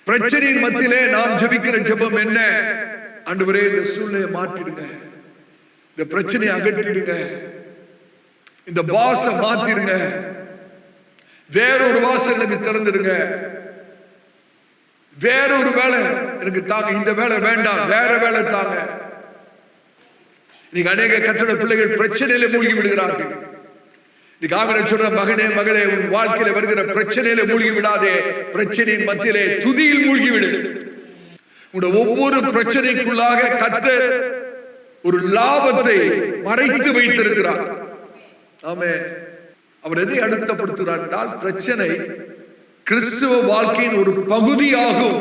பிரச்சனையின் மத்தியிலே நாம் ஜெபிக்கிற ஜெபம் என்ன? ஆண்டவரே, இந்த சூழ்நிலையை மாற்றிடுங்க, இந்த பிரச்சனையை அகற்றிடுங்க, இந்த பாச மாத்திடுங்க, வேறொரு வாசல் எனக்கு திறந்துடுங்க, வேறொரு வேலை எனக்கு தாங்க, இந்த வேலை வேண்டாம், வேற வேலை தாங்க. நீங்க அநேக கர்த்தருடைய பிள்ளைகள் பிரச்சனையில மூழ்கி விடுகிறார்கள். நீங்க ஆமென் சொல்ற மகனே மகளே, உன் வாழ்க்கையில வருகிற பிரச்சனையில மூழ்கி விடாதே, பிரச்சனையின் மத்தியிலே துதியில் மூழ்கி விடு. உன் ஒவ்வொரு பிரச்சனைக்குள்ளாக கர்த்தர் ஒரு லாபத்தை மறைத்து வைத்திருக்கிறார். ஆமென். அவர் எதை அர்த்தப்படுத்துகிறார் என்றால், பிரச்சனை கிறிஸ்துவ வாழ்க்கையின் ஒரு பகுதியாகும்.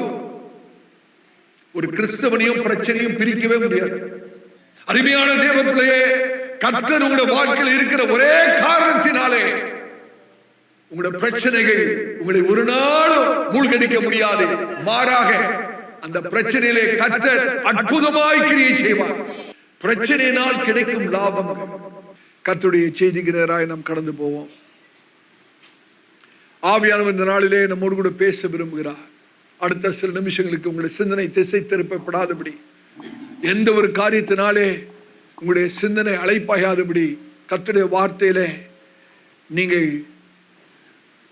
ஒரு கிறிஸ்தவனையும் பிரச்சனையும் பிரிக்கவே முடியாது. அருமையான தேவ பிள்ளையே, கர்த்தர் உங்களுடைய வாழ்க்கையில் இருக்கிற ஒரே காரணத்தினாலே உங்களுடைய பிரச்சனைகள் உங்களை ஒரு நாளும் மூழ்கடிக்க முடியாது. மாறாக அந்த பிரச்சனையிலே கர்த்தர் அற்புதமாய் கிரியை செய்வார். பிரச்சனையினால் கிடைக்கும் லாபம். கர்த்தருடைய செய்திக்கு நேராக நாம் கடந்து போவோம். ஆவியானவர் இந்த நாளிலே நம்மோடு கூட பேச விரும்புகிறார். அடுத்த சில நிமிஷங்களுக்கு உங்களுடைய சிந்தனை திசை திருப்பப்படாதபடி, எந்த ஒரு காரியத்தினாலே உங்களுடைய சிந்தனை அலைப்பாயாதபடி கர்த்தருடைய வார்த்தையிலே நீங்கள்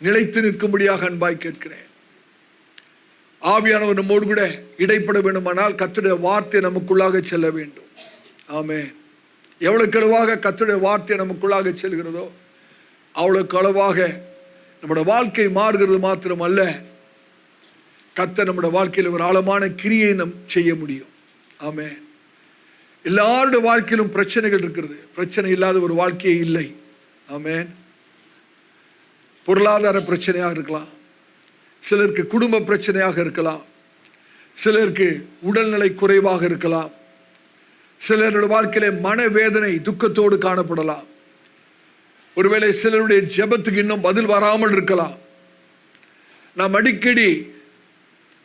நிலைத்து நிற்கும்படியாக அன்பாய் கேட்கிறேன். ஆவியானவர் நம்மோடு கூட இடைப்பட வேண்டுமானால் கர்த்தருடைய வார்த்தை நமக்குள்ளாக செல்ல வேண்டும். ஆமென். எவ்வளவுக்கு அளவாக கர்த்தருடைய வார்த்தை நமக்குள்ளாக செல்கிறதோ அவ்வளவுக்கு அளவாக நம்முடைய வாழ்க்கை மாறுகிறது மாத்திரம் அல்ல, கர்த்தர் நம்முடைய வாழ்க்கையில் ஒரு ஆழமான கிரியை நம் செய்ய முடியும். ஆமென். எல்லாருடைய வாழ்க்கையிலும் பிரச்சனைகள் இருக்கிறது. பிரச்சனை இல்லாத ஒரு வாழ்க்கையே இல்லை. ஆமென். பொருளாதார பிரச்சனையாக இருக்கலாம், சிலருக்கு குடும்ப பிரச்சனையாக இருக்கலாம், சிலருக்கு உடல்நிலை குறைவாக இருக்கலாம், சிலருடைய வாழ்க்கையிலே மனவேதனை துக்கத்தோடு காணப்படலாம். ஒருவேளை சிலருடைய ஜெபத்துக்கு இன்னும் பதில் வராமல் இருக்கலாம். நாம் அடிக்கடி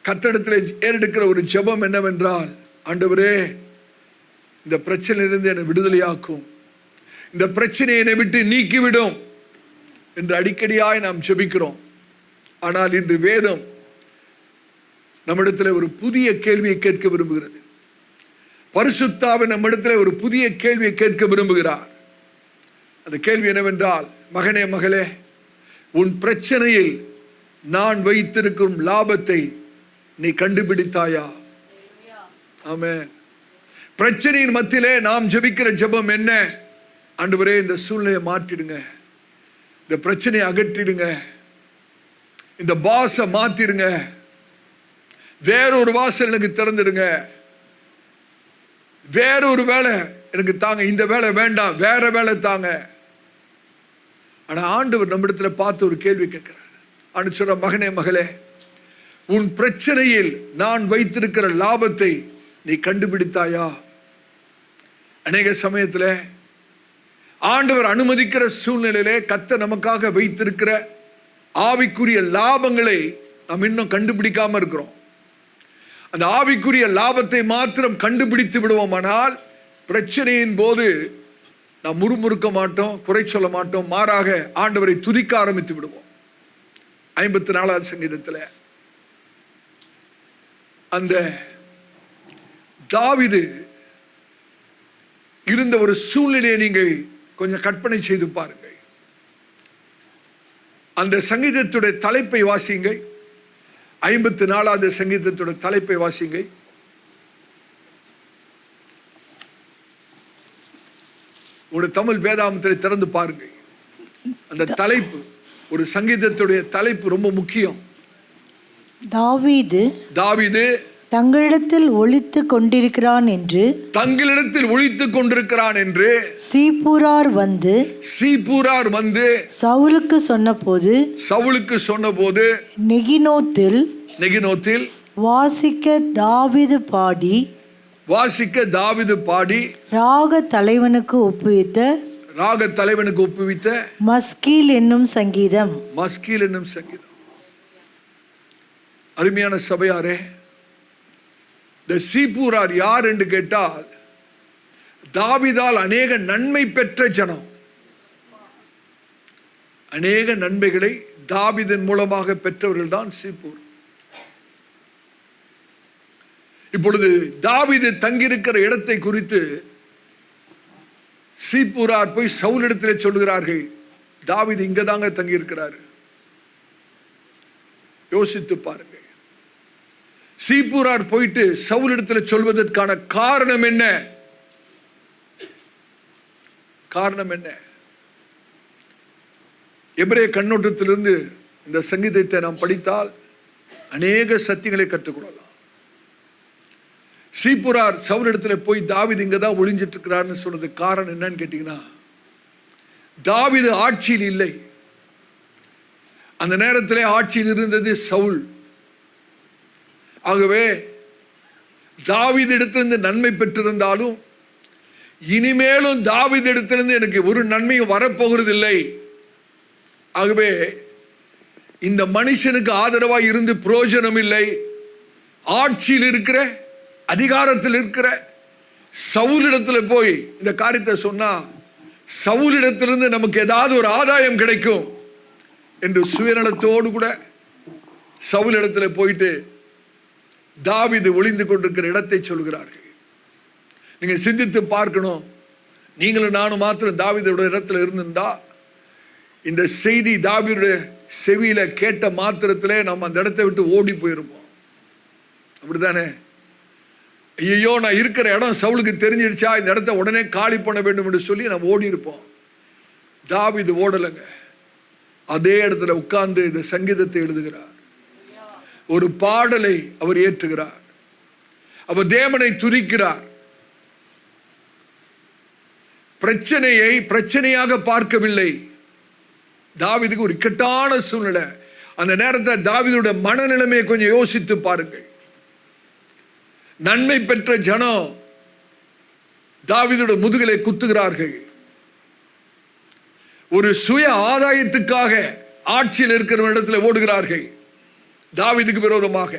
கர்த்தரிடத்திலே ஏறெடுக்கிற ஒரு ஜெபம் என்னவென்றால், ஆண்டவரே, இந்த பிரச்சனையிலிருந்து என்னை விடுதலையாக்கும், இந்த பிரச்சனையை என்னை விட்டு நீக்கிவிடும் என்று அடிக்கடியாய் நாம் ஜெபிக்கிறோம். ஆனால் இன்று வேதம் நம்மிடத்தில் ஒரு புதிய கேள்வியை கேட்க விரும்புகிறது. பரிசுத்தாவின் நம்மிடத்தில் ஒரு புதிய கேள்வியை கேட்க விரும்புகிறார். அந்த கேள்வி என்னவென்றால், மகனே மகளே, உன் பிரச்சனையில் நான் வைத்திருக்கும் லாபத்தை நீ கண்டுபிடித்தாயா? ஆமென். பிரச்சனையின் மத்தியிலே நாம் ஜெபிக்கிற ஜெபம் என்ன? ஆண்டவரே, இந்த சூழ்நிலையை மாற்றிடுங்க, இந்த பிரச்சனையை அகற்றிடுங்க, இந்த பாச மாத்திடுங்க, வேறொரு வாசல் எனக்கு திறந்துடுங்க, வேறொரு வேலை எனக்கு தாங்க, இந்த வேலை வேண்டாம், வேற வேலை தாங்க. ஆனா ஆண்டவர் நம்மிடத்துல பார்த்து ஒரு கேள்வி கேட்கிறார். ஆண்டு சொல்ற, மகனே மகளே, உன் பிரச்சனையில் நான் வைத்திருக்கிற லாபத்தை நீ கண்டுபிடித்தாயா? அநேக சமயத்தில் ஆண்டவர் அனுமதிக்கிற சூழ்நிலையிலே கர்த்தர் நமக்காக வைத்திருக்கிற ஆவிக்குரிய லாபங்களை நாம் இன்னும் கண்டுபிடிக்காம இருக்கிறோம். அந்த ஆவிக்குரிய லாபத்தை மாத்திரம் கண்டுபிடித்து விடுவோமானால் பிரச்சனையின் போது நாம் முறுமுறுக்க மாட்டோம், குறை சொல்ல மாட்டோம், மாறாக ஆண்டவரை துதிக்க ஆரம்பித்து விடுவோம். 54ஆவது சங்கீதத்தில் அந்த தாவீது இருந்த ஒரு சூழ்நிலையை நீங்கள் கொஞ்சம் கற்பனை செய்து பாருங்கள். அந்த சங்கீதத்துடைய தலைப்பை வாசியுங்கள். 54ஆவது சங்கீதத்துடைய தலைப்பை வாசியுங்கள். ஒரு தமிழ் வேதாகமத்தை திறந்து பாருங்கள். அந்த தலைப்பு, ஒரு சங்கீதத்துடைய தலைப்பு ரொம்ப முக்கியம். தாவீது தங்களிடத்தில் ஒளித்துக் கொண்டிருக்கிறான் என்று சீப்பூரார் வந்து சவுலுக்கு சொன்னபோது நெகினோத்தில் வாசிக்க தாவீது பாடி ராக தலைவனுக்கு ஒப்புவித்த மஸ்கீல் என்னும் சங்கீதம். அருமையான சபையாரே, இந்த சீப்பூரார் யார் என்று கேட்டால், தாவீதால் அநேக நன்மை பெற்ற ஜனம். அநேக நன்மைகளை தாவீதின் மூலமாக பெற்றவர்கள் தான் சீப்பூர். இப்பொழுது தாவீது தங்கியிருக்கிற இடத்தை குறித்து சீப்புரார் போய் சவுலிடத்திலே சொல்லுகிறார்கள், தாவீது இங்கதாங்க தங்கி இருக்கிறாரு. யோசித்து பாருங்க. சீப்புரார் போயிட்டு சவுலிடத்துல சொல்வதற்கான காரணம் என்ன? காரணம் என்ன? எபிரேய கண்ணோட்டத்திலிருந்து இந்த சங்கீதத்தை நாம் படித்தால் அநேக சத்தியங்களை கற்றுக்கொள்ளலாம். சீப்புரார் சவுலிடத்துல போய் தாவீது இங்கதான் ஒளிஞ்சிட்டு இருக்கிறார்னு சொன்னது காரணம் என்னன்னு கேட்டீங்கன்னா, தாவீது ஆட்சியில் இல்லை. அந்த நேரத்திலே ஆட்சியில் இருந்தது சவுல். ஆகவே தாவீது இடத்திலிருந்து நன்மை பெற்றிருந்தாலும் இனிமேலும் தாவீது இடத்திலிருந்து எனக்கு ஒரு நன்மையும் வரப்போகிறது இல்லை. ஆகவே இந்த மனுஷனுக்கு ஆதரவாக இருந்து பிரயோஜனம் இல்லை. ஆட்சியில் இருக்கிற அதிகாரத்தில் இருக்கிற சவுலிடத்துல போய் இந்த காரியத்தை சொன்னா சவுலிடத்திலிருந்து நமக்கு ஏதாவது ஒரு ஆதாயம் கிடைக்கும் என்று சுயநலத்தோடு கூட சவுலிடத்துல போயிட்டு தாவீது ஒளிந்து கொண்டிருக்கிற இடத்தை சொல்கிறார்கள். நீங்க சிந்தித்து பார்க்கணும். நீங்களும் நானும் மாத்திரம் தாவீதோட இடத்துல இருந்திருந்தா இந்த செய்தி தாவீதுடைய செவியில கேட்ட மாத்திரத்திலே நம்ம அந்த இடத்தை விட்டு ஓடி போயிருப்போம். அப்படித்தானே? ஐயோ, நான் இருக்கிற இடம் சவுலுக்கு தெரிஞ்சிருச்சா, இந்த இடத்த உடனே காலி பண்ண வேண்டும் என்று சொல்லி நம்ம ஓடி இருப்போம். தாவீது ஓடலைங்க. அதே இடத்துல உட்கார்ந்து இந்த சங்கீதத்தை எழுதுகிறார். ஒரு பாடலை அவர் ஏற்றுகிறார். அவர் தேவனை துதிக்கிறார். பிரச்சனையை பிரச்சனையாக பார்க்கவில்லை. தாவீதுக்கு ஒரு இக்கட்டான சூழ்நிலை. அந்த நேரத்தில் தாவீதுடைய மனநிலைமையை கொஞ்சம் யோசித்து பாருங்கள். நன்மை பெற்ற ஜனம் தாவீதுடைய முதுகிலே குத்துகிறார்கள். ஒரு சுய ஆதாயத்துக்காக ஆட்சியில் இருக்கிற இடத்துல ஓடுகிறார்கள் தாவீதுக்கு விரோதமாக.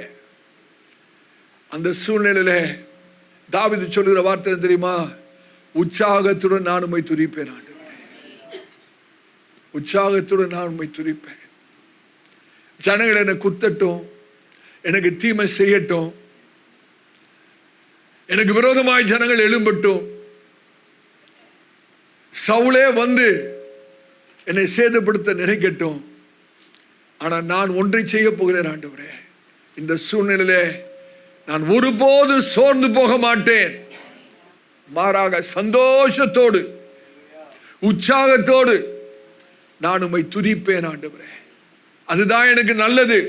அந்த சூழ்நிலையில தாவீது சொல்லுகிற வார்த்தை தெரியுமா? உற்சாகத்துடன் நான் உம்மை துதிப்பேன் ஆண்டவரே, உற்சாகத்துடன் நான் உம்மை துதிப்பேன். ஜனங்கள் என்னை குத்தட்டும், எனக்கு தீமை செய்யட்டும், எனக்கு விரோதமாய் ஜனங்கள் எழும்பட்டும், சவுலே வந்து என்னை சேதப்படுத்த நினைக்கட்டும், ஆனா நான் ஒன்றை செய்ய போகிறேன் ஆண்டவரே. இந்த சூழ்நிலையிலே நான் ஒருபோது சோர்ந்து போக மாட்டேன். மாறாக சந்தோஷத்தோடு உற்சாகத்தோடு நான் உம்மை துதிப்பேன் ஆண்டவரே. அதுதான் எனக்கு நல்லது.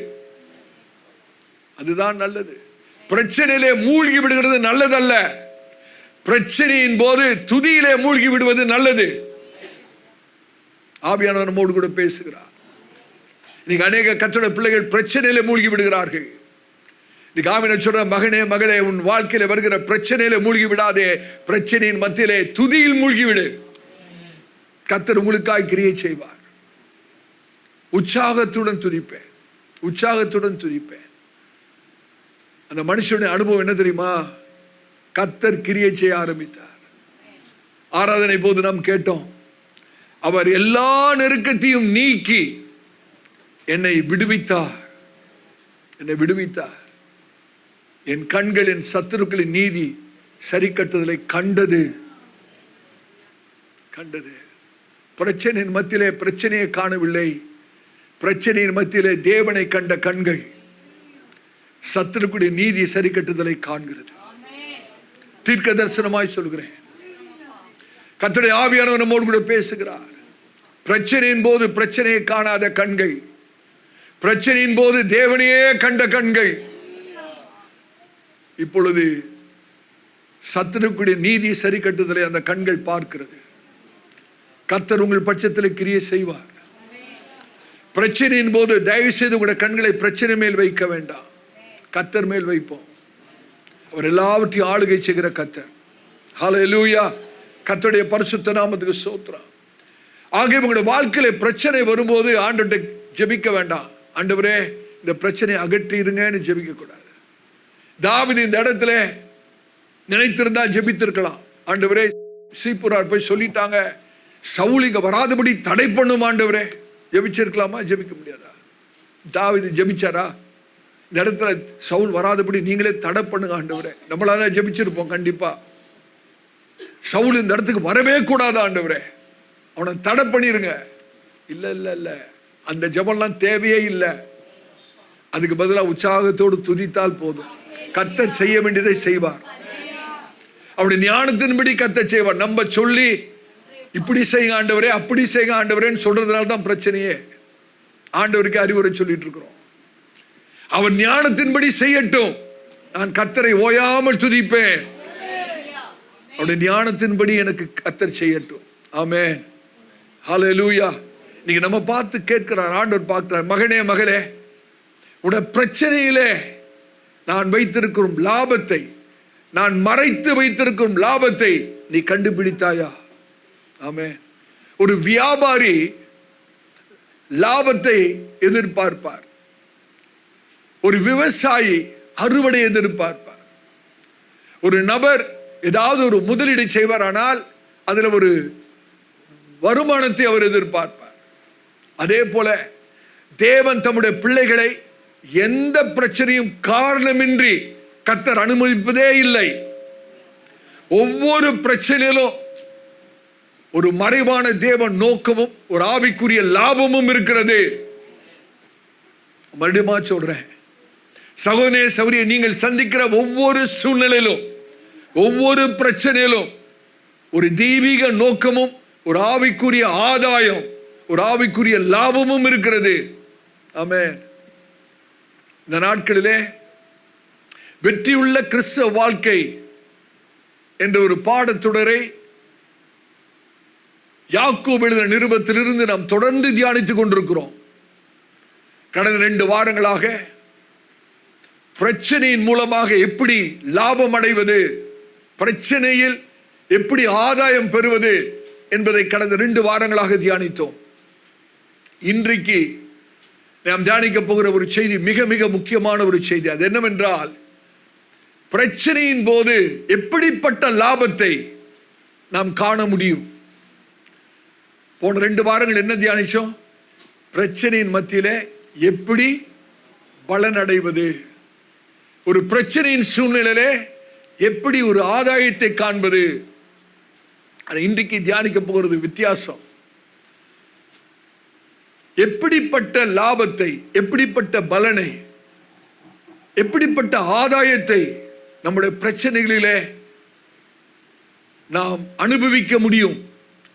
அதுதான் நல்லது. பிரச்சனையிலே மூழ்கி விடுகிறது நல்லதல்ல. பிரச்சனையின் போது துதியிலே மூழ்கி விடுவது நல்லது. ஆவியானவர் நம்மோடு கூட பேசுகிறார். இன்னைக்கு அநேக கர்த்தருடைய பிள்ளைகள் பிரச்சனையிலே மூழ்கி விடுகிறார்கள். இன்னைக்கு ஆவியானவர் சொல்ற, மகனே மகளே, உன் வாழ்க்கையில வருகிற பிரச்சனையிலே மூழ்கி விடாதே, பிரச்சனையின் மத்தியிலே துதியில் மூழ்கி விடு. கர்த்தர் உங்களுக்காய் கிரியை செய்வார். உற்சாகத்துடன் துதிப்பேன், உற்சாகத்துடன் துதிப்பேன். அந்த மனுஷனுடைய அனுபவம் என்ன தெரியுமா? கர்த்தர் கிரியை செய்ய ஆரம்பித்தார். ஆராதனை போது நாம் கேட்டோம், அவர் எல்லா நெருக்கத்தையும் நீக்கி என்னை விடுவித்தார், என்னை விடுவித்தார். என் கண்கள் என் சத்துருக்களின் நீதி சரி கட்டுதலை கண்டது. பிரச்சனையின் மத்தியிலே பிரச்சனையை காணவில்லை, பிரச்சனையின் மத்தியிலே தேவனை கண்ட கண்கள் சத்துருக்களுடைய நீதி சரி கட்டுதலை காண்கிறது. தீர்க்க தரிசனமாய் சொல்கிறேன். கர்த்தருடைய ஆவியானவர் நம்மோடு கூட பேசுகிறார். பிரச்சனையின் போது பிரச்சனையை காணாத கண்கள், பிரச்சனையின் போது தேவனையே கண்ட கண்கள் இப்பொழுது சத்துருக்குடைய நீதி சரி கட்டுதலை அந்த கண்கள் பார்க்கிறது. கர்த்தர் உங்கள் பட்சத்தில் கிரியை செய்வார். பிரச்சனையின் போது தயவு செய்து உங்களுடைய கண்களை பிரச்சனை மேல் வைக்க வேண்டாம், கர்த்தர் மேல் வைப்போம். அவர் எல்லாவற்றையும் ஆளுகை செய்கிற கர்த்தர். ஹல்லேலூயா. கர்த்தருடைய பரிசுத்த நாமத்துக்கு ஸ்தோத்திரம். ஆகிய உங்களுடைய வாழ்க்கையில பிரச்சனை வரும்போது ஆண்டவரை ஜெபிக்க வேண்டாம், ஆண்டவரே இந்த பிரச்சனையை அகற்றிடுங்கன்னு ஜெபிக்க கூடாது. தாவீது இந்த இடத்துல நினைத்திருந்தா ஜெபித்திருக்கலாம். ஆண்டவரே, சீப்புரார் போய் சொல்லிட்டாங்க, சவுல் இங்க வராதபடி தடை பண்ணும் ஆண்டவரே. ஜெபிச்சிருக்கலாமா? ஜெபிக்க முடியாதா? தாவீது ஜெபிச்சாரா? இந்த இடத்துல சவுல் வராதபடி நீங்களே தடை பண்ணுங்க ஆண்டவரே. நம்மளால ஜெபிச்சிருப்போம் கண்டிப்பா. சவுல் இந்த இடத்துக்கு வரவே கூடாது ஆண்டவரே, அவனை தடை பண்ணிருங்க. இல்ல இல்ல இல்ல, அந்த ஜெபம்லாம் தேவையே இல்லை. அதுக்கு பதிலாக உற்சாகத்தோடு துதித்தால் போதும். கர்த்தர் செய்ய வேண்டியதை செய்வார். அவருடைய ஞானத்தின்படி கர்த்தர் செய்வார். நம்ம சொல்லி இப்படி செய்யுங்க ஆண்டவரே, அப்படி செய்யுங்க ஆண்டவரேன்னு சொல்றதுனால தான் பிரச்சனையே. ஆண்டவருக்கு அறிவுரை சொல்லிட்டு இருக்கிறோம். அவர் ஞானத்தின்படி செய்யட்டும், நான் கர்த்தரை ஓயாமல் துதிப்பேன். அவருடைய ஞானத்தின்படி எனக்கு கர்த்தர் செய்யட்டும். ஆமென், ஹல்லேலூயா. நீங்க நம்ம பார்த்து கேட்கிறார், ஆண்டவர் பார்க்கிறார். மகனே மகளே, உடைய பிரச்சனையிலே நான் வைத்திருக்கும் லாபத்தை, நான் மறைத்து வைத்திருக்கும் லாபத்தை நீ கண்டுபிடித்தாயா? ஆமென். ஒரு வியாபாரி லாபத்தை எதிர்பார்ப்பார். ஒரு விவசாயி அறுவடை எதிர்பார்ப்பார். ஒரு நபர் ஏதாவது ஒரு முதலீடு செய்வாரானால் அதுல ஒரு வருமானத்தை அவர் எதிர்பார்ப்பார். அதே போல தேவன் தம்முடைய பிள்ளைகளை எந்த பிரச்சனையும் காரணமின்றி கர்த்தர் அனுமதிப்பதே இல்லை. ஒவ்வொரு பிரச்சனையிலும் ஒரு மறைவான தேவன் நோக்கமும் ஒரு ஆவிக்குரிய லாபமும் இருக்கிறது. மறுபடியும் சொல்றேன், சகோதரனே சகோதரியே, நீங்கள் சந்திக்கிற ஒவ்வொரு சூழ்நிலையிலும், ஒவ்வொரு பிரச்சனையிலும் ஒரு தெய்வீக நோக்கமும் ஒரு ஆவிக்குரிய ஆதாயம், ஒரு ஆவிக்குரிய லாபமும் இருக்கிறது. ஆமென். இந்த நாட்களிலே வெற்றியுள்ள கிறிஸ்தவ வாழ்க்கை என்ற ஒரு பாடத்தொடரை யாக்கோபு எழுதின நிருபத்திலிருந்து நாம் தொடர்ந்து தியானித்துக் கொண்டிருக்கிறோம். கடந்த 2 வாரங்களாக பிரச்சனையின் மூலமாக எப்படி லாபம் அடைவது, பிரச்சனையில் எப்படி ஆதாயம் பெறுவது என்பதை கடந்த 2 வாரங்களாக தியானித்தோம். இன்றைக்கு நாம் தியானிக்க போகிற ஒரு செய்தி மிக மிக முக்கியமான ஒரு செய்தி. அது என்னவென்றால், பிரச்சனையின் போது எப்படிப்பட்ட லாபத்தை நாம் காண முடியும். போன 2 வாரங்கள் என்ன தியானிச்சோம்? பிரச்சனையின் மத்தியிலே எப்படி பலன் அடைவது, ஒரு பிரச்சனையின் சூழ்நிலையிலே எப்படி ஒரு ஆதாயத்தை காண்பது. இன்றைக்கு தியானிக்க போகிறது வித்தியாசம். எப்படிப்பட்ட லாபத்தை, எப்படிப்பட்ட பலனை, எப்படிப்பட்ட ஆதாயத்தை நம்முடைய பிரச்சனைகளிலே நாம் அனுபவிக்க முடியும்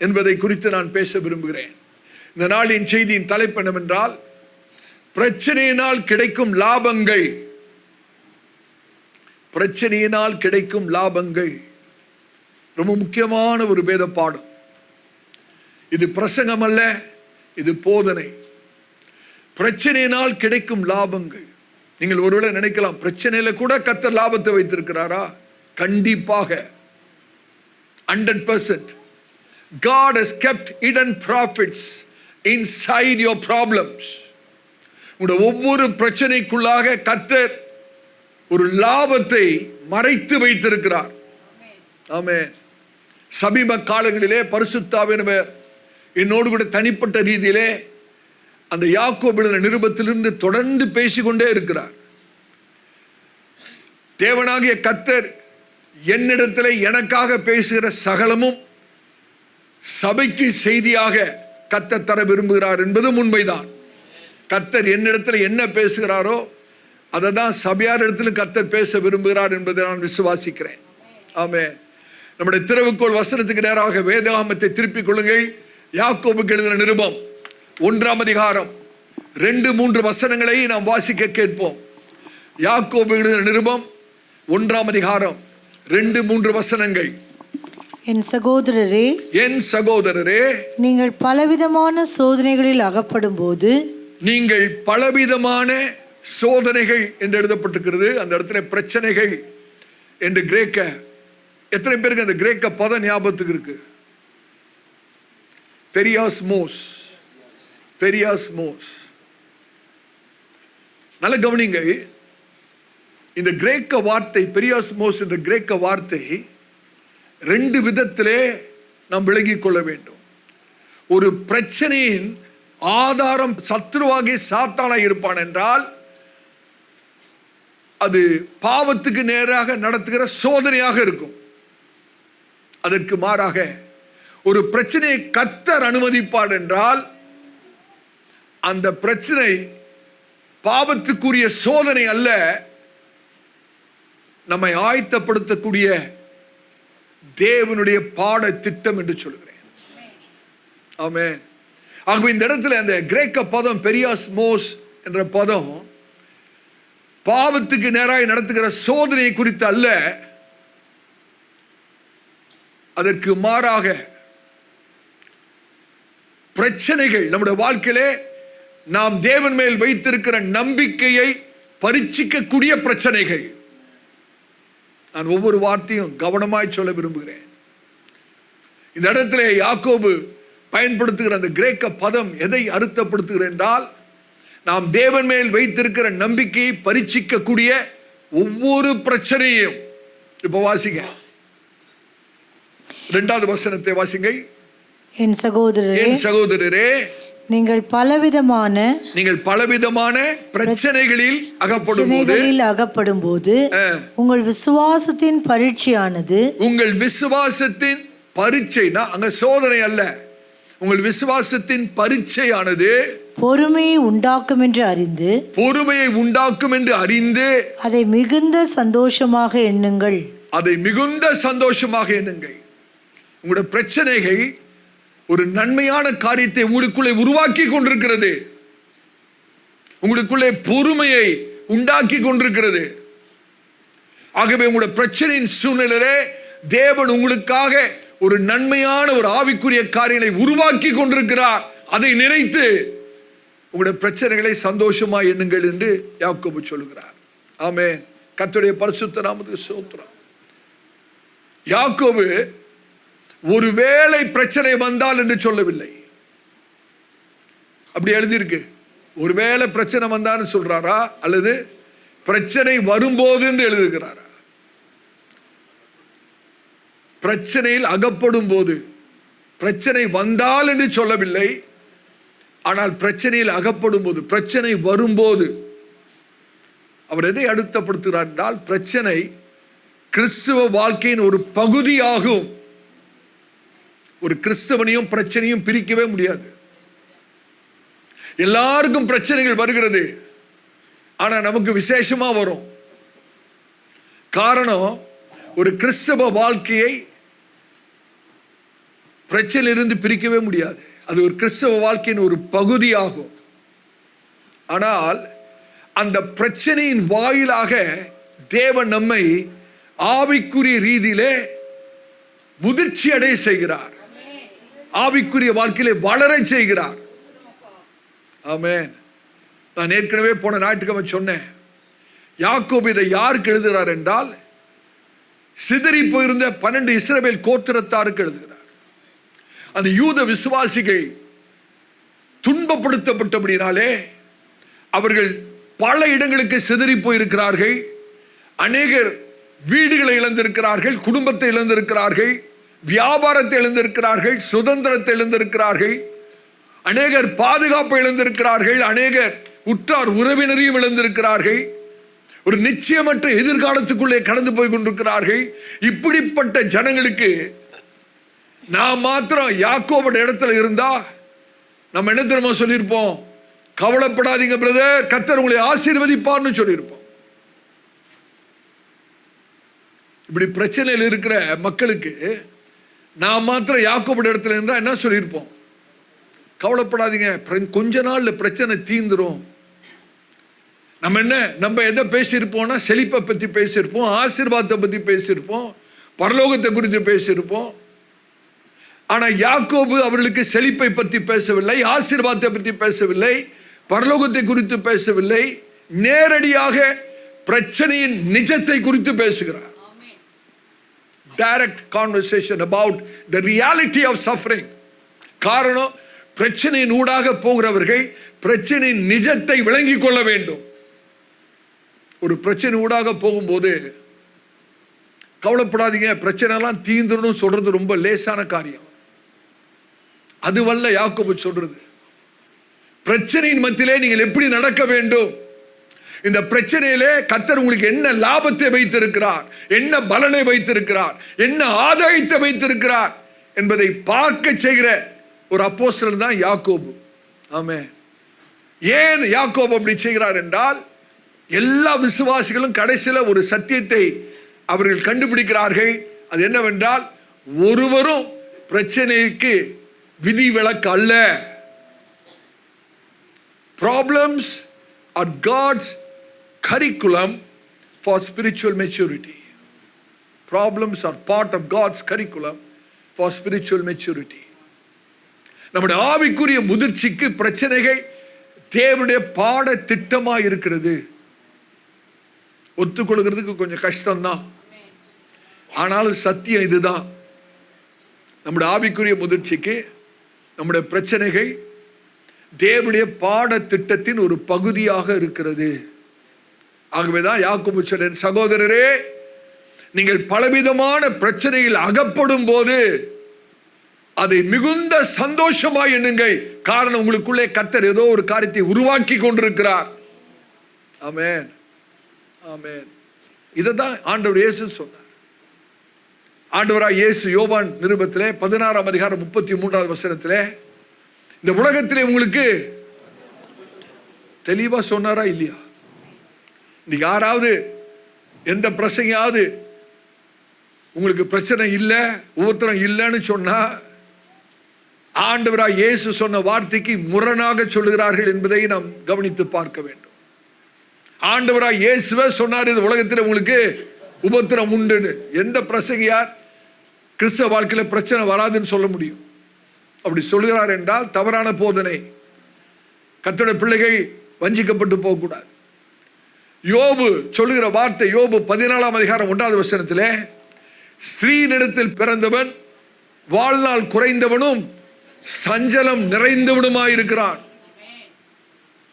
என்பதை குறித்து நான் பேச விரும்புகிறேன். இந்த நாளின் செய்தியின் தலைப்பு என்னவென்றால், பிரச்சனையினால் கிடைக்கும் லாபங்கள். பிரச்சனையினால் கிடைக்கும் லாபங்கள் ரொம்ப முக்கியமான ஒரு வேத பாடம். இது பிரசங்கம் அல்ல, இது போதனை. பிரச்சனையினால் கிடைக்கும் லாபங்கள். நீங்கள் ஒருவேளை நினைக்கலாம், பிரச்சனையில கூட கர்த்தர் லாபத்தை வைத்திருக்கிறாரா? கண்டிப்பாக, 100%. God has kept hidden profits inside your problems. உங்களுடைய ஒவ்வொரு பிரச்சனைக்குள்ளாக கர்த்தர் ஒரு லாபத்தை மறைத்து வைத்திருக்கிறார். ஆமென். சமீப காலங்களிலே பரிசுத்த ஆவியானவர் என்னோடு கூட தனிப்பட்ட ரீதியிலே அந்த யாக்கோபு எழுதின நிருபத்திலிருந்து தொடர்ந்து பேசிக்கொண்டே இருக்கிறார். தேவனாகிய கர்த்தர் என்னிடத்தில் எனக்காக பேசுகிற சகலமும் சபைக்கு செய்தியாக கர்த்தர் தர விரும்புகிறார் என்பது உண்மைதான். கர்த்தர் என்னிடத்தில் என்ன பேசுகிறாரோ அதை தான் சபையார் இடத்துல கர்த்தர் பேச விரும்புகிறார் என்பதை நான் விசுவாசிக்கிறேன். ஆமென். நம்முடைய திறவுகோல் வசனத்துக்கு நேராக வேதாகமத்தை திருப்பிக் கொள்ளுங்கள். யாக்கோபுக்கு எழுதின நிருபம் 1ஆம் அதிகாரம் 2-3 வசனங்களை நாம் வாசிக்க கேட்போம். யாக்கோபு எழுதின நிருபம் 1ஆம் அதிகாரம் 2-3 வசனங்கள். என் சகோதரரே, என் சகோதரரே, நீங்கள் பலவிதமான சோதனைகளில் அகப்படும் போது, நீங்கள் பலவிதமான சோதனைகள் என்று எழுதப்பட்டிருக்கிறது. அந்த இடத்துல பிரச்சனைகள் என்று கிரேக்க, எத்தனை பேருக்கு அந்த கிரேக்க பதம் ஞாபகத்துக்கு இருக்கு? பெரியாஸ்மோஸ். பெரியாஸ்மோஸ். நல்ல கவனிங்கள். இந்த கிரேக்க வார்த்தை பெரியாஸ்மோஸ் என்ற கிரேக்க வார்த்தை 2 விதத்திலே நாம் விளங்கிக் கொள்ள வேண்டும். ஒரு பிரச்சனையின் ஆதாரம் சத்ருவாகி சாத்தானாய் இருப்பான் என்றால் அது பாவத்துக்கு நேராக நடத்துகிற சோதனையாக இருக்கும். அதற்கு மாறாக ஒரு பிரச்சனையை கர்த்தர் அனுமதிப்பார் என்றால் அந்த பிரச்சனை பாவத்துக்குரிய சோதனை அல்ல, நம்மை ஆயத்தப்படுத்தக்கூடிய தேவனுடைய பாட திட்டம் என்று சொல்கிறேன். ஆமென். ஆகவே இந்த இடத்துல அந்த கிரேக்க பதம் பெரியாஸ்மோஸ் என்ற பதம் பாவத்துக்கு நேராக நடத்துகிற சோதனை குறித்து அல்ல, அதற்கு மாறாக பிரச்சனைகள் நம்முடைய வாழ்க்கையிலே நாம் தேவன் மேல் வைத்திருக்கிற நம்பிக்கையை பரீட்சிக்கக்கூடிய பிரச்சனைகள். நான் ஒவ்வொரு வார்த்தையும் கவனமாய் சொல்ல விரும்புகிறேன். இந்த இடத்துல யாக்கோபு பயன்படுத்துகிற அந்த கிரேக்க பதம் எதை அர்த்தப்படுத்துகிற என்றால், நாம் தேவன் மேல் வைத்திருக்கிற நம்பிக்கையை பரீட்சிக்கக்கூடிய ஒவ்வொரு பிரச்சனையும். இப்ப வாசிங்க 2வது வசனத்தை வாசிங்க. என் சகோதரரே, நீங்கள் பலவிதமான பிரச்சனைகளில் அகப்படும் போது உங்கள் விசுவாசத்தின் பரீட்சைனா அங்க சோதனை அல்ல, உங்கள் விசுவாசத்தின் பரீட்சையானது பொறுமையை உண்டாக்கும் என்று அறிந்து அதை மிகுந்த சந்தோஷமாக எண்ணுங்கள். உங்களுடைய பிரச்சனைகள் ஒரு நன்மையான காரியத்தை உங்களுக்குள்ளே உருவாக்கி கொண்டிருக்கிறது, உங்களுக்குள்ளே பொறுமையை உண்டாக்கி கொண்டிருக்கிறது. ஆகவே உங்களுடைய பிரச்சனையின் சூழ்நிலையிலே தேவன் உங்களுக்காக ஒரு நன்மையான ஒரு ஆவிக்குரிய காரியங்களை உருவாக்கி கொண்டிருக்கிறார். அதை நினைத்து உங்களுடைய பிரச்சனைகளை சந்தோஷமா எண்ணுங்கள் என்று யாக்கோபு சொல்லுகிறார். ஆமென். கர்த்தருடைய பரிசுத்த நாமத்துக்கு ஸ்தோத்திரம். யாக்கோபு ஒருவேளை பிரச்சனை வந்தால் என்று சொல்லவில்லை, அப்படி எழுதியிருக்கு. ஒருவேளை பிரச்சனை வந்தான்னு சொல்றாரா அல்லது பிரச்சனை வரும்போது என்று எழுதுகிறாரா? பிரச்சனையில் அகப்படும் போது, பிரச்சனை வந்தால் என்று சொல்லவில்லை, ஆனால் பிரச்சனையில் அகப்படும் போது, பிரச்சனை வரும்போது அவர் எதை அர்த்தப்படுத்துகிறார் என்றால், பிரச்சனை கிறிஸ்துவ வாழ்க்கையின் ஒரு பகுதியாகும். ஒரு கிறிஸ்தவனையும் பிரச்சனையும் பிரிக்கவே முடியாது. எல்லாருக்கும் பிரச்சனைகள் வருகிறது, ஆனா நமக்கு விசேஷமா வரும். காரணம், ஒரு கிறிஸ்தவ வாழ்க்கையை பிரச்சனையிலிருந்து பிரிக்கவே முடியாது. அது ஒரு கிறிஸ்தவ வாழ்க்கையின் ஒரு பகுதியாகும். ஆனால் அந்த பிரச்சனையின் வாயிலாக தேவன் நம்மை ஆவிக்குரிய ரீதியிலே முதிர்ச்சி அடைய செய்கிறார், ஆவிக்குரிய வாழ்க்கையிலே வளர செய்கிறார். ஆமென். நான் ஏற்கனவே போன ஞாயிற்றுக்கிழமை சொன்னேன், யாக்கோபு இதை யாருக்கு எழுதுகிறார் என்றால், சிதறி போயிருந்த 12 இஸ்ரவேல் கோத்திரத்தாருக்கு எழுதுகிறார். அந்த யூத விசுவாசிகள் துன்பப்படுத்தப்பட்டபடினாலே அவர்கள் பல இடங்களுக்கு சிதறி போயிருக்கிறார்கள். அநேகர் வீடுகளை இழந்திருக்கிறார்கள், குடும்பத்தை இழந்திருக்கிறார்கள், வியாபாரத்தை இழந்திருக்கிறார்கள், சுதந்திரத்தை இழந்திருக்கிறார்கள், அநேகர் பாதுகாப்பை இழந்திருக்கிறார்கள், அநேகர் உற்றார் உறவினரையும் இழந்திருக்கிறார்கள், ஒரு நிச்சயமற்ற எதிர்காலத்துக்குள்ளே கடந்து போய் கொண்டிருக்கிறார்கள். இப்படிப்பட்ட ஜனங்களுக்கு நாம் மாத்திரம் யாக்கோபோட இடத்துல இருந்தா நம்ம என்ன தெரியுமா சொல்லியிருப்போம்? கவலைப்படாதீங்க பிரதர், கர்த்தர் உங்களை ஆசீர்வதிப்பார்னு சொல்லியிருப்போம். இப்படி பிரச்சனையில் இருக்கிற மக்களுக்கு நான் மாத்திரம் யாக்கோபோட இடத்துல இருந்தா என்ன சொல்லியிருப்போம்? கவலைப்படாதீங்க, கொஞ்ச நாள்ல பிரச்சனை தீந்துரும். நம்ம எதை பேசியிருப்போம்னா, செழிப்பை பத்தி பேசியிருப்போம், ஆசீர்வாதத்தை பத்தி பேசியிருப்போம், பரலோகத்தை குறித்து பேசியிருப்போம். ஆனா யாக்கோபு அவர்களுக்கு செழிப்பை பற்றி பேசவில்லை, ஆசீர்வாதத்தை பற்றி பேசவில்லை, பரலோகத்தை குறித்து பேசவில்லை, நேரடியாக பிரச்சனையின் நிஜத்தை குறித்து பேசுகிறார். Direct conversation about the reality of suffering. காரணம், பிரச்சனையின் ஊடாக போகிறவர்கள் பிரச்சனையின் நிஜத்தை விளங்கிக் கொள்ள வேண்டும். ஒரு பிரச்சனை ஊடாக போகும்போது கவலைப்படாதீங்க, பிரச்சனை எல்லாம் தீந்துரும் சொல்றது ரொம்ப லேசான காரியம். அதுவல்ல யாக்கோபு சொல்றது. பிரச்சனையின் மத்தியிலே நீங்கள் எப்படி நடக்க வேண்டும், இந்த பிரச்சனையிலே கர்த்தர் உங்களுக்கு என்ன லாபத்தை வைத்திருக்கிறார், என்ன பலனை வைத்திருக்கிறார், என்ன ஆதாயத்தை வைத்திருக்கிறார் என்பதை பார்க்க செய்கிற ஒரு அப்போஸ்தலன் தான் யாக்கோபு. ஆமென். ஏன் யாக்கோபு அப்படி செய்கிறார் என்றால், எல்லா விசுவாசிகளும் கடைசியில் ஒரு சத்தியத்தை அவர்கள் கண்டுபிடிக்கிறார்கள். அது என்னவென்றால், ஒருவரும் பிரச்சனைக்கு விதி விலக்கு அல்ல. Problems are God's curriculum for spiritual maturity. Problems are part of God's curriculum for spiritual maturity. நம்முடைய ஆவிக்குரிய முதிர்ச்சிக்கு பிரச்சனைகள் தேவனுடைய பாட திட்டமாக இருக்கிறது. ஒத்துக்கொள்கிறதுக்கு கொஞ்சம் கஷ்டம்தான், ஆனாலும் சத்தியம் இதுதான். நம்முடைய ஆவிக்குரிய முதிர்ச்சிக்கு நம்முடைய பிரச்சனைகள் தேவனுடைய பாட திட்டத்தின் ஒரு பகுதியாக இருக்கிறது. ஆகவேதான் யாக்கோபு சொல்றார், சகோதரரே, நீங்கள் பலவிதமான பிரச்சனையில் அகப்படும் போது அதை மிகுந்த சந்தோஷமாய் எண்ணுங்கள். காரணம், உங்களுக்குள்ளே கர்த்தர் ஏதோ ஒரு காரியத்தை உருவாக்கி கொண்டிருக்கிறார். ஆமென், ஆமென். இதைதான் ஆண்டவர் இயேசு சொன்னார். ஆண்டவராய் இயேசு யோவான் நிருபத்திலே 16ஆம் அதிகாரம் 33ஆவது வசனத்திலே, இந்த உலகத்திலே உங்களுக்கு தெளிவா சொன்னாரா இல்லையா? இன்னைக்கு யாராவது எந்த பிரச்சனையாவது உங்களுக்கு பிரச்சனை இல்லை, உபத்திரம் இல்லைன்னு சொன்னா ஆண்டவராய் இயேசு சொன்ன வார்த்தைக்கு முரணாக சொல்லுகிறார்கள் என்பதை நாம் கவனித்து பார்க்க வேண்டும். ஆண்டவராய் இயேசுவே சொன்னார், இந்த உலகத்தில் உங்களுக்கு உபத்திரம் உண்டுன்னு. எந்த பிரசங்கியார் கிறிஸ்தவ வாழ்க்கையில பிரச்சனை வராதுன்னு சொல்ல முடியும்? அப்படி சொல்கிறார் என்றால் தவறான போதனை. கர்த்தருடைய பிள்ளைகள் வஞ்சிக்கப்பட்டு போகக்கூடாது. யோபு சொல்லுகிற வார்த்தை, யோபு 14ஆம் அதிகாரம் 1வது வசனத்திலே, ஸ்திரீனிடத்தில் பிறந்தவன் வாழ்நாள் குறைந்தவனும் சஞ்சலம் நிறைந்தவனுமாயிருக்கிறான்.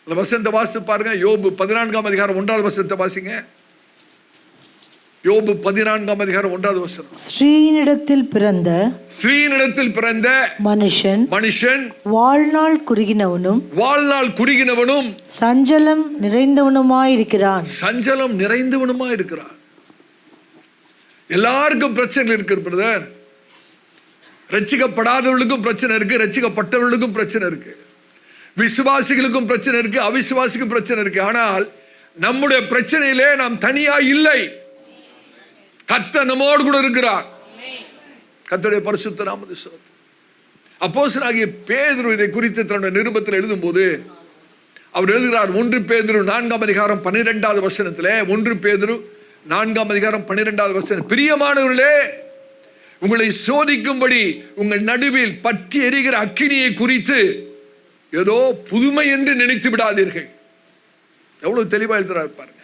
அந்த வசனத்தை வாசித்து பாருங்க. யோபு 14ஆம் அதிகாரம் 1வது வசனத்தை வாசிங்க. யோபு 14ஆம் அதிகாரம் 1வது வசனம். ஸ்ரீனிடத்தில் பிறந்த மனுஷன் வாழ்நாள் குறுகினவனும் சஞ்சலம் நிறைந்தவனுமாயிருக்கிறான். எல்லாருக்கும் பிரச்சனை இருக்கு பிரதர். ரட்சிக்கப்படாதவர்களுக்கும் பிரச்சனை இருக்கு, ரட்சிக்கப்பட்டவர்களுக்கும் பிரச்சனை இருக்கு, விசுவாசிகளுக்கும் பிரச்சனை இருக்கு, அவிசுவாசிக்கும் பிரச்சனை இருக்கு. ஆனால் நம்முடைய பிரச்சனையிலே நாம் தனியா இல்லை. கர்த்தர் நம்மோடு கூட இருக்கிறார். கர்த்தருடைய பரிசுத்த நாமத்தை ஸ்தோத்திரம். அப்போஸ்தலனாகிய பேதுரு இதை குறித்து தன்னுடைய நிருபத்தில் எழுதும்போது அவர் எழுதுகிறார். 1 பேதுரு 4ஆம் அதிகாரம் 12வது வசனத்திலே, 1 பேதுரு 4ஆம் அதிகாரம் 12வது வசனம், பிரியமானவர்களே, உங்களை சோதிக்கும்படி உங்கள் நடுவில் பற்றி எரிகிற அக்கினியை குறித்து ஏதோ புதுமை என்று நினைத்து விடாதீர்கள். எவ்வளவு தெளிவா எழுதுறாரு பாருங்க.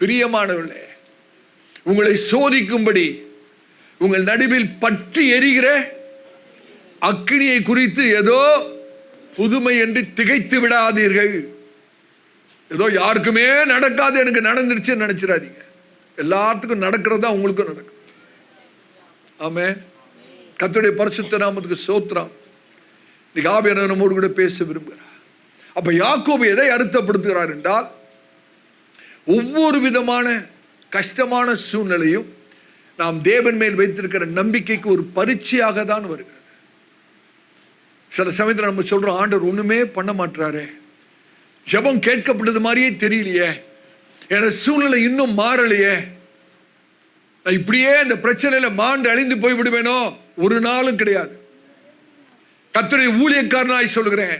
பிரியமானவர்களே, உங்களை சோதிக்கும்படி உங்கள் நடுவில் பற்றி எரிகிற அக்கினியை குறித்து ஏதோ புதுமை என்று திகைத்து விடாதீர்கள். ஏதோ யாருக்குமே நடக்காது, எனக்கு நடந்துருச்சுன்னு நினைச்சிடாதீங்க. எல்லாத்துக்கும் நடக்கிறது தான் உங்களுக்கும் நடக்கும். ஆமென். கர்த்தருடைய பரிசுத்த நாமத்துக்கு ஸ்தோத்திரம். இன்னைக்கு ஆவியானவர் நம்மோடு கூட பேச விரும்புகிறார். அப்ப யாக்கோபு எதை அர்த்தப்படுத்துகிறார் என்றால், ஒவ்வொரு விதமான கஷ்டமான சூழ்நிலையும் நாம் தேவன் மேல் வைத்திருக்கிற நம்பிக்கைக்கு ஒரு பரீட்சையாக தான் வருகிறது. சில சமயத்தில் நம்ம சொல்றோம், ஆண்டவர் ஒண்ணுமே பண்ண மாட்டாரே, ஜெபம் கேட்கப்பட்டது மாதிரியே தெரியலையே, என் சூழ்நிலை இன்னும் மாறலையே, நான் இப்படியே இந்த பிரச்சனையில மாண்டு அழிந்து போய் விடுவேனோ? ஒரு நாளும் கிடையாது. கர்த்தருடைய ஊழியக்காரனாய் சொல்கிறேன்,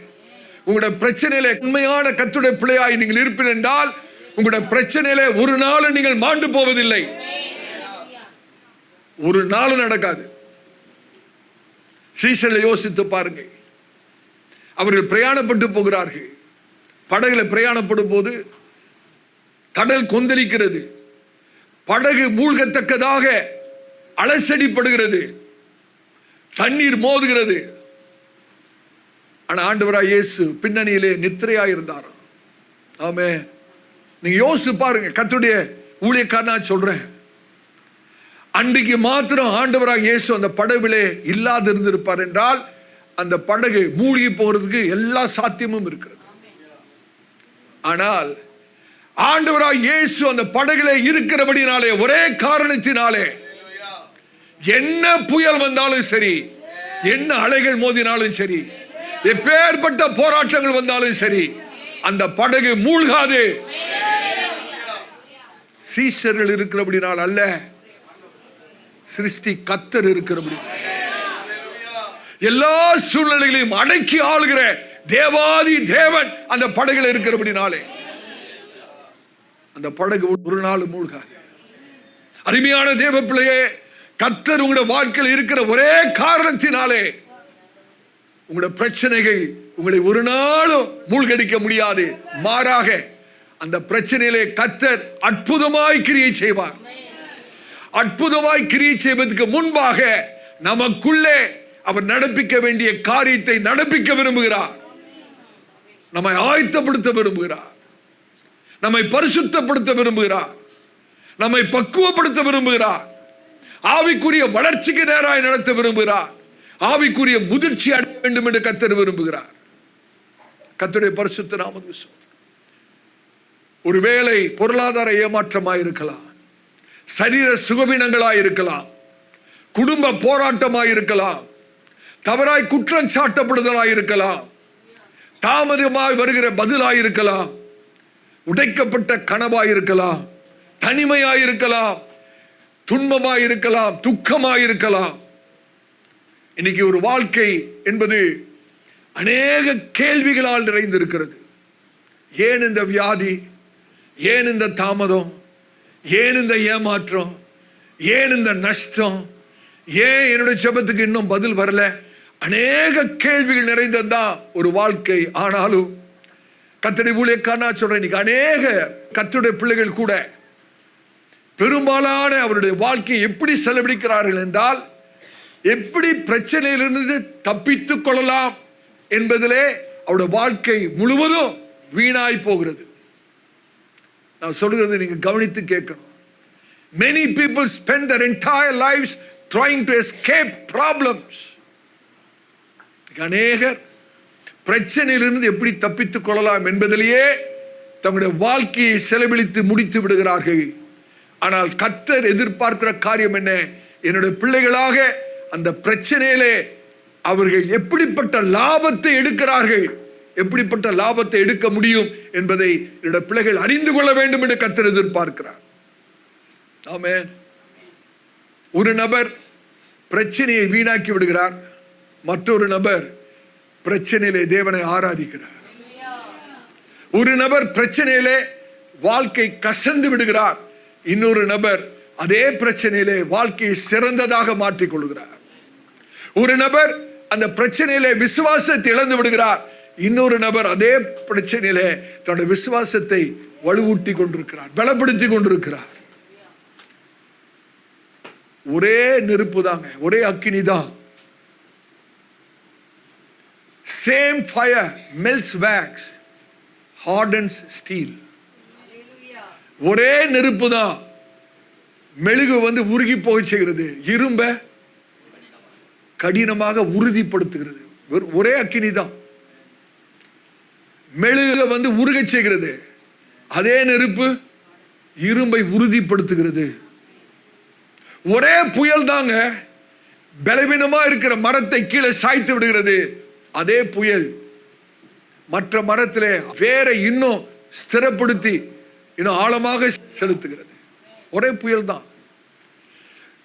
உங்களுடைய பிரச்சனையில உண்மையான கர்த்தருடைய பிள்ளையாய் நீங்கள் இருப்பீர்கள் என்றால் உங்களுடைய பிரச்சனையில ஒரு நாளும் நீங்கள் மாண்டு போவதில்லை. ஒரு நாளும் நடக்காது. சீசர்களை யோசித்து பாருங்க. அவர்கள் பிரயாணப்பட்டு போகிறார்கள். படகுல பிரயாணப்படும் போது கடல் கொந்தளிக்கிறது, படகு மூழ்கத்தக்கதாக அலசடிப்படுகிறது, தண்ணீர் மோதுகிறது. ஆனா ஆண்டவராய் இயேசு பின்னணியிலே நித்திரையாயிருந்தாராம். ஆமென். நீங்க யோசிச்சு பாருங்க. கர்த்தருடைய ஊழியக்காரனா சொல்றேன், அன்றைக்கு மாத்திரம் ஆண்டவராக இயேசு அந்த படகுலே இல்லாது இருந்திருப்பார் என்றால் அந்த படகு மூழ்கி போறதுக்கு எல்லா சாத்தியமும் இருக்கிறது. ஆனால் ஆண்டவராய் இயேசு அந்த படகிலே இருக்கிறபடினாலே, ஒரே காரணத்தினாலே, என்ன புயல் வந்தாலும் சரி, என்ன அலைகள் மோதினாலும் சரி, எப்பேற்பட்ட போராட்டங்கள் வந்தாலும் சரி, அந்த படகு மூழ்காது. சீஷர்கள் இருக்கிறபடினால் அல்ல, சிருஷ்டி கர்த்தர் இருக்கிறபடி, எல்லா சூழ்நிலைகளையும் அடக்கி ஆளுகிற தேவாதி தேவன் அந்த படகுல இருக்கிறபடினாலே அந்த படகு ஒரு நாள் மூழ்காது. அருமையான தேவ பிள்ளையே, கர்த்தர் உங்களுடைய வாழ்க்கையில் இருக்கிற ஒரே காரணத்தினாலே உங்களுடைய பிரச்சனைகள் உங்களை ஒரு நாளும் மூழ்கடிக்க முடியாது. மாறாக அந்த பிரச்சனையிலே கர்த்தர் அற்புதமாய் கிரியை செய்வார். அற்புதமாய் கிரியை செய்வதற்கு முன்பாக நமக்குள்ளே அவர் நடப்பிக்க வேண்டிய காரியத்தை நடப்பிக்க விரும்புகிறார். நம்மை ஆயத்தப்படுத்த விரும்புகிறார், நம்மை பரிசுத்தப்படுத்த விரும்புகிறார், நம்மை பக்குவப்படுத்த விரும்புகிறார், ஆவிக்குரிய வளர்ச்சிக்கு நேராய் நடத்த விரும்புகிறார், ஆவிக்குரிய முதிர்ச்சி அடைய வேண்டும் என்று கர்த்தர் விரும்புகிறார். கர்த்தருடைய பரிசுத்த நாமத்துக்கு ஸ்தோத்திரம். ஒருவேளை பொருளாதார ஏமாற்றமாய் இருக்கலாம், சரீர சுகவீனங்களாய் இருக்கலாம், குடும்ப போராட்டமாய் இருக்கலாம், தவறாய் குற்றம் சாட்டப்படுதலாய் இருக்கலாம், தாமதமாய் வருகிற பதிலாய் இருக்கலாம், உடைக்கப்பட்ட கனவாய் இருக்கலாம், தனிமையாய் இருக்கலாம், துன்பமாய் இருக்கலாம், துக்கமாய் இருக்கலாம். இன்னைக்கு ஒரு வாழ்க்கை என்பது அநேக கேள்விகளால் நிறைந்திருக்கிறது. ஏன் இந்த வியாதி, ஏன் இந்த தாமதம், ஏன் இந்த ஏமாற்றம், ஏன் இந்த நஷ்டம், ஏன் என்னுடைய ஜெபத்துக்கு இன்னும் பதில் வரல, அநேக கேள்விகள் நிறைந்ததுதான் ஒரு வாழ்க்கை. ஆனாலும் கர்த்தருடைய ஊழியக்காரனா சொல்றேன், இன்னைக்கு அநேக கர்த்தருடைய பிள்ளைகள் கூட பெரும்பாலான அவருடைய வாழ்க்கையை எப்படி செலவழிக்கிறார்கள் என்றால், எப்படி பிரச்சனையிலிருந்து தப்பித்துக் கொள்ளலாம் என்பதிலே அவருடைய வாழ்க்கை முழுவதும் வீணாய் போகிறது. நான் சொல்கிறது நீங்க கவனித்து கேட்கணும். Many people spend their entire lives trying to escape problems. அநேகர் பிரச்சனையிலிருந்து எப்படி தப்பித்துக் கொள்ளலாம் என்பதிலேயே தங்களுடைய வாழ்க்கையை செலவழித்து முடித்து விடுகிறார்கள். ஆனால் கர்த்தர் எதிர்பார்க்கிற காரியம் என்ன? என்னுடைய பிள்ளைகளாக அந்த பிரச்சனையிலே அவர்கள் எப்படிப்பட்ட லாபத்தை எடுக்கிறார்கள், எப்படிப்பட்ட லாபத்தை எடுக்க முடியும் என்பதை என்னுடைய பிள்ளைகள் அறிந்து கொள்ள வேண்டும் என்று கர்த்தர் எதிர்பார்க்கிறார். ஆமென். ஒரு நபர் பிரச்சனையை வீணாக்கி விடுகிறார், மற்றொரு நபர் பிரச்சனையிலே தேவனை ஆராதிக்கிறார். ஒரு நபர் பிரச்சனையிலே வாழ்க்கை கசந்து விடுகிறார், இன்னொரு நபர் அதே பிரச்சனையிலே வாழ்க்கையை சிறந்ததாக மாற்றிக் கொள்கிறார். ஒரு நபர் அந்த பிரச்சனையிலே விசுவாசத்தை இழந்து விடுகிறார், இன்னொரு நபர் அதே பிரச்சனையிலே தன்னுடைய விசுவாசத்தை வலுவூட்டி கொண்டிருக்கிறார், பலப்படுத்தி கொண்டிருக்கிறார். ஒரே நெருப்பு தாங்க, ஒரே அக்கினி தான். Same fire melts wax, hardens steel. ஒரே நெருப்பு தான் மெழுகு உருகி போக செய்கிறது, இரும்ப கடினமாக உறுதிப்படுத்துகிறது. ஒரே அக்கினி தான் மெழுக உருக செய்கிறது, அதே நெருப்பு இரும்பை உறுதிப்படுத்துகிறது. ஒரே புயல் தாங்க பலவீனமா இருக்கிற மரத்தை கீழே சாய்த்து விடுகிறது, அதே புயல் மற்ற மரத்திலே வேற இன்னும் ஸ்திரப்படுத்தி இன்னும் ஆழமாக செலுத்துகிறது. ஒரே புயல் தான்.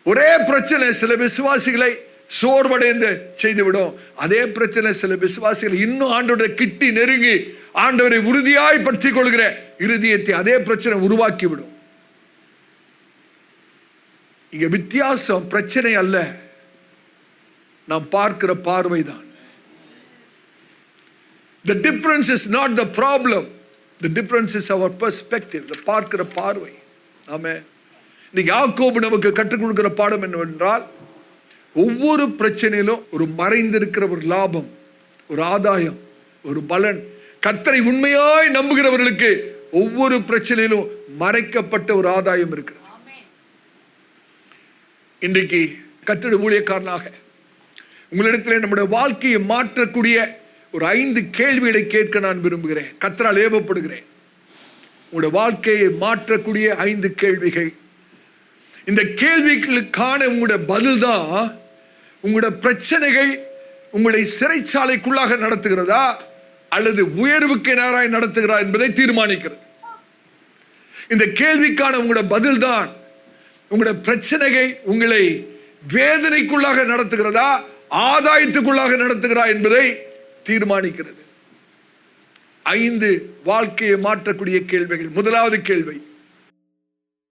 ஒரே பிரச்சனை சில விசுவாசிகளை சோர்வடைந்து செய்துவிடும், அதே பிரச்சனை சில விசுவாசிகளை இன்னும் ஆண்டவரை கிட்டி நெருங்கி ஆண்டவரை உறுதியாய் பற்றி கொள்கிற இருதயத்தை அதே பிரச்சனை உருவாக்கிவிடும். இங்க வித்தியாசம் பிரச்சனை அல்ல, நாம் பார்க்கிற பார்வைதான். The difference is not the problem, the difference is our perspective, the பார்க்கிற பார்வை. ஆமென். இன்னைக்கு யாக்கோபு நமக்கு கற்றுக் கொடுக்கிற பாடம் என்னவென்றால், ஒவ்வொரு பிரச்சனையிலும் ஒரு மறைந்திருக்கிற ஒரு லாபம், ஒரு ஆதாயம், ஒரு பலன். கர்த்தரை உண்மையாய் நம்புகிறவர்களுக்கு ஒவ்வொரு பிரச்சனையிலும் மறைக்கப்பட்ட ஒரு ஆதாயம் இருக்கிறது. இன்றைக்கு கர்த்தருடைய ஊழியக்காரனாக உங்களிடத்தில் நம்முடைய வாழ்க்கையை மாற்றக்கூடிய ஒரு 5 கேள்விகளை கேட்க நான் விரும்புகிறேன், கர்த்தரால் ஏவப்படுகிறேன். உங்களுடைய வாழ்க்கையை மாற்றக்கூடிய 5 கேள்விகள். இந்த கேள்விகளுக்கான உங்களுடைய பதில் தான் உங்களுடைய பிரச்சனைகள் உங்களை சிறைச்சாலைக்குள்ளாக நடத்துகிறதா அல்லது உயர்வுக்கு நேராக நடத்துகிறதா என்பதை தீர்மானிக்கிறது. இந்த கேள்விக்கான உங்களுடைய பதில் தான் உங்களுடைய பிரச்சனைகள் உங்களை வேதனைக்குள்ளாக நடத்துகிறதா ஆதாயத்துக்குள்ளாக நடத்துகிறதா என்பதை தீர்மானிக்கிறது. 5 வாழ்க்கையை மாற்றக்கூடிய கேள்விகள். முதலாவது கேள்வி,